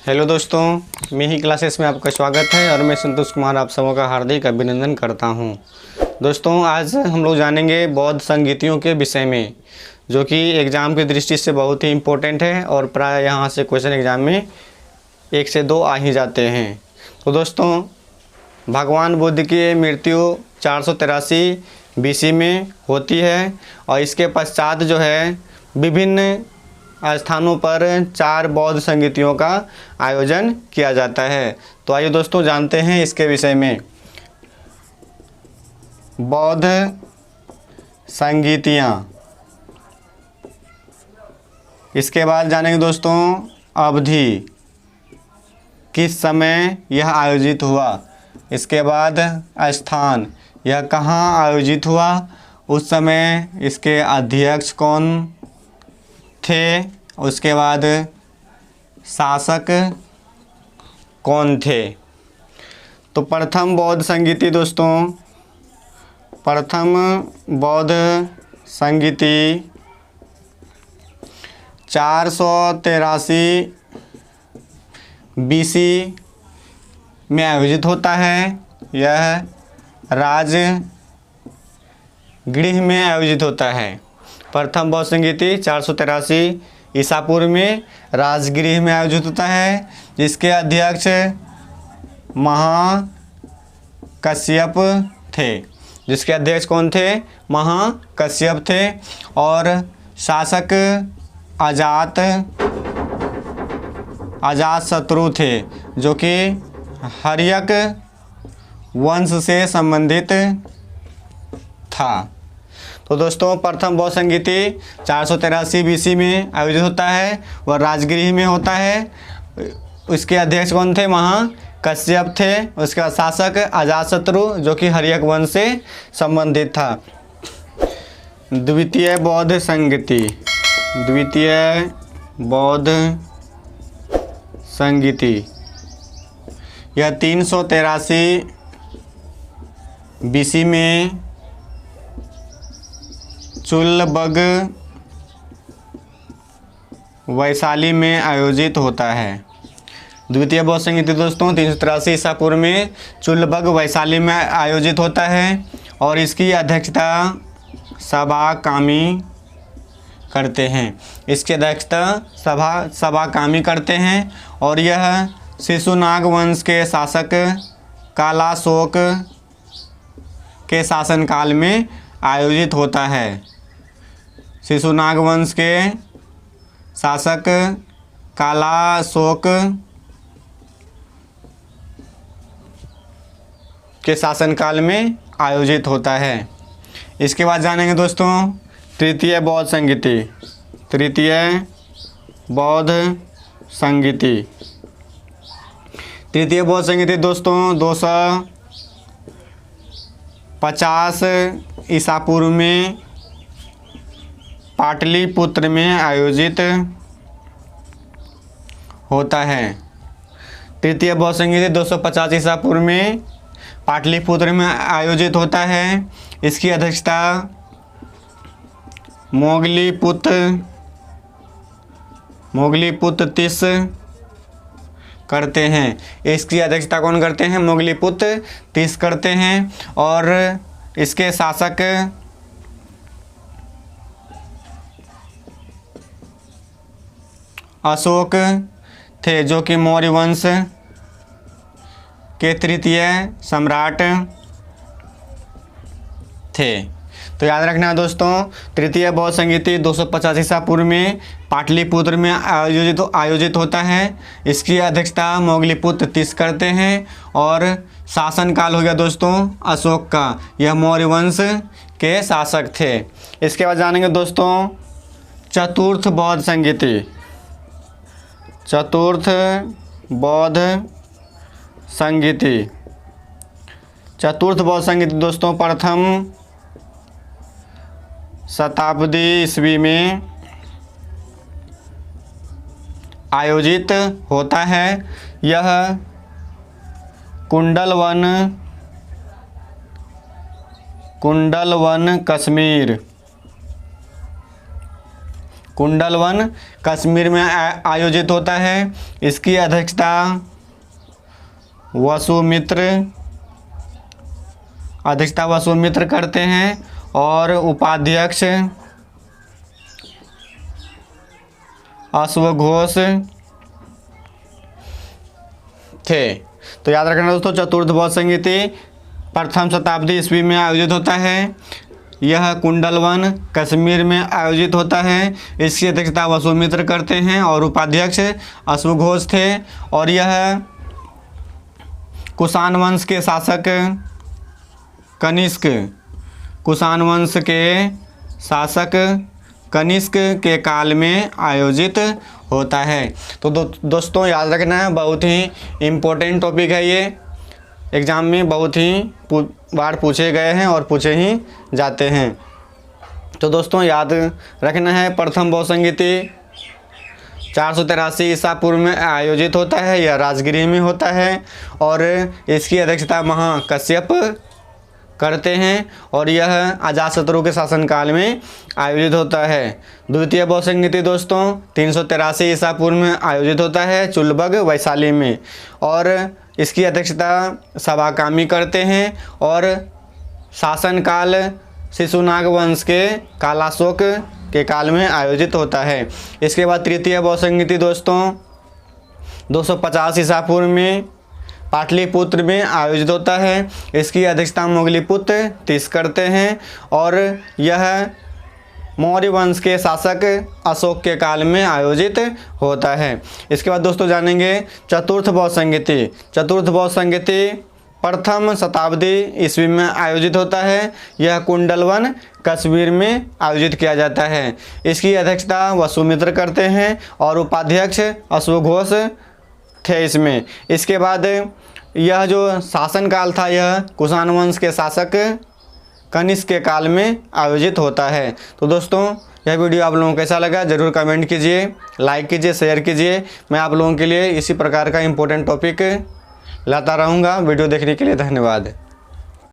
Hello दोस्तों, मेही classes में आपका स्वागत है और मैं संतोष कुमार आप सबों का हार्दिक अभिनंदन करता हूं। दोस्तों, आज हम लोग जानेंगे बौद्ध संगीतियों के विषय में, जो कि एग्ज़ाम की दृष्टि से बहुत ही इम्पोर्टेंट है और प्राय यहाँ से क्वेश्चन एग्ज़ाम में 1 से 2 आ ही जाते हैं। तो दोस्तों, भगवान बुद्ध की मृत्यु 483 BC में होती है और इसके पश्चात जो है विभिन्न स्थानों पर 4 बौद्ध संगीतियों का आयोजन किया जाता है। तो आइए दोस्तों जानते हैं इसके विषय में। बौद्ध संगीतियाँ, इसके बाद जानेंगे दोस्तों अवधि, किस समय यह आयोजित हुआ। इसके बाद स्थान, यह कहाँ आयोजित हुआ, उस समय इसके अध्यक्ष कौन थे, उसके बाद शासक कौन थे। तो प्रथम बौद्ध संगीति दोस्तों, प्रथम बौद्ध संगीति 483 BC में आयोजित होता है। यह राजगृह में आयोजित होता है। प्रथम बौद्ध संगीति 483 ईसा पूर्व में राजगृह में आयोजित होता है, जिसके अध्यक्ष महाकश्यप थे। जिसके अध्यक्ष कौन थे? महाकश्यप थे। और शासक अजातशत्रु थे, जो कि हर्यक वंश से संबंधित था। तो दोस्तों, प्रथम बौद्ध संगीति 483 BC में आयोजित होता है, वह राजगृह में होता है। उसके अध्यक्ष कौन थे? महाकश्यप थे। उसका शासक अजातशत्रु, जो कि हर्यक वंश से संबंधित था। द्वितीय बौद्ध संगीति, द्वितीय बौद्ध संगीति यह 383 BC में चुल्लबग वैशाली में आयोजित होता है। द्वितीय बौद्ध संगीति दोस्तों 383 ईसा पूर्व में चुल्लबग वैशाली में आयोजित होता है और इसकी अध्यक्षता सभा कामी करते हैं। इसकी अध्यक्षता सभा कामी करते हैं और यह शिशुनाग वंश के शासक कालाशोक के शासनकाल में आयोजित होता है। शिशुनाग वंश के शासक कालाशोक के शासनकाल में आयोजित होता है। इसके बाद जानेंगे दोस्तों तृतीय बौद्ध संगीति, तृतीय बौद्ध संगीति। तृतीय बौद्ध संगीति दोस्तों 250 ईसा पूर्व में पाटलिपुत्र में आयोजित होता है। तृतीय बौद्ध संगीति 250 ईसा पूर्व में पाटलिपुत्र में आयोजित होता है। इसकी अध्यक्षता मोगलीपुत्र तिस करते हैं। इसकी अध्यक्षता कौन करते हैं? मोगलीपुत्र तिस करते हैं और इसके शासक अशोक थे, जो कि मौर्य वंश के तृतीय सम्राट थे। तो याद रखना दोस्तों, तृतीय बौद्ध संगीति 250 ईसा पूर्व में पाटलिपुत्र में आयोजित होता है। इसकी अध्यक्षता मोगलीपुत्र तिस करते हैं और शासनकाल हो गया दोस्तों अशोक का। यह मौर्य वंश के शासक थे। इसके बाद जानेंगे दोस्तों चतुर्थ बौद्ध संगीति, चतुर्थ बौद्ध संगीति। चतुर्थ बौद्ध संगीति दोस्तों प्रथम शताब्दी ईस्वी में आयोजित होता है। यह कुंडलवन कश्मीर कुंडल वन कश्मीर में आयोजित होता है। इसकी अध्यक्षता वसुमित्र करते हैं और उपाध्यक्ष अश्वघोष थे। तो याद रखना दोस्तों, चतुर्थ बौद्ध संगीति प्रथम शताब्दी ईस्वी में आयोजित होता है। यह कुंडल वन कश्मीर में आयोजित होता है। इसकी अध्यक्षता वसुमित्र करते हैं और उपाध्यक्ष अश्वघोष थे। और यह कुषाण वंश के शासक कनिष्क के काल में आयोजित होता है। तो दोस्तों याद रखना है, बहुत ही इम्पोर्टेंट टॉपिक है ये। एग्ज़ाम में बहुत ही बार पूछे गए हैं और पूछे ही जाते हैं। तो दोस्तों याद रखना है, प्रथम बौद्ध संगीति 483 ईसा पूर्व में आयोजित होता है। यह राजगीर में होता है और इसकी अध्यक्षता महाकश्यप करते हैं और यह अजातशत्रु के शासनकाल में आयोजित होता है। द्वितीय बौद्ध संगीति दोस्तों 383 ईसा पूर्व में आयोजित होता है चुलबग वैशाली में और इसकी अध्यक्षता सवाकामी करते हैं और शासनकाल शिशुनाग वंश के कालाशोक के काल में आयोजित होता है। इसके बाद तृतीय बौद्ध संगीति दोस्तों 250 ईसा पूर्व में पाटलिपुत्र में आयोजित होता है। इसकी अध्यक्षता मोगलीपुत्र तीस करते हैं और यह मौर्य वंश के शासक अशोक के काल में आयोजित होता है। इसके बाद दोस्तों जानेंगे चतुर्थ बौद्ध संगीति प्रथम शताब्दी ईस्वी में आयोजित होता है। यह कुंडल वन कश्मीर में आयोजित किया जाता है। इसकी अध्यक्षता वसुमित्र करते हैं और उपाध्यक्ष अश्वघोष थे इसमें। इसके बाद यह जो शासनकाल था यह कुषाण वंश के शासक कनिष्क के काल में आयोजित होता है। तो दोस्तों यह वीडियो आप लोगों को कैसा लगा ज़रूर कमेंट कीजिए, लाइक कीजिए, शेयर कीजिए। मैं आप लोगों के लिए इसी प्रकार का इम्पोर्टेंट टॉपिक लाता रहूँगा। वीडियो देखने के लिए धन्यवाद।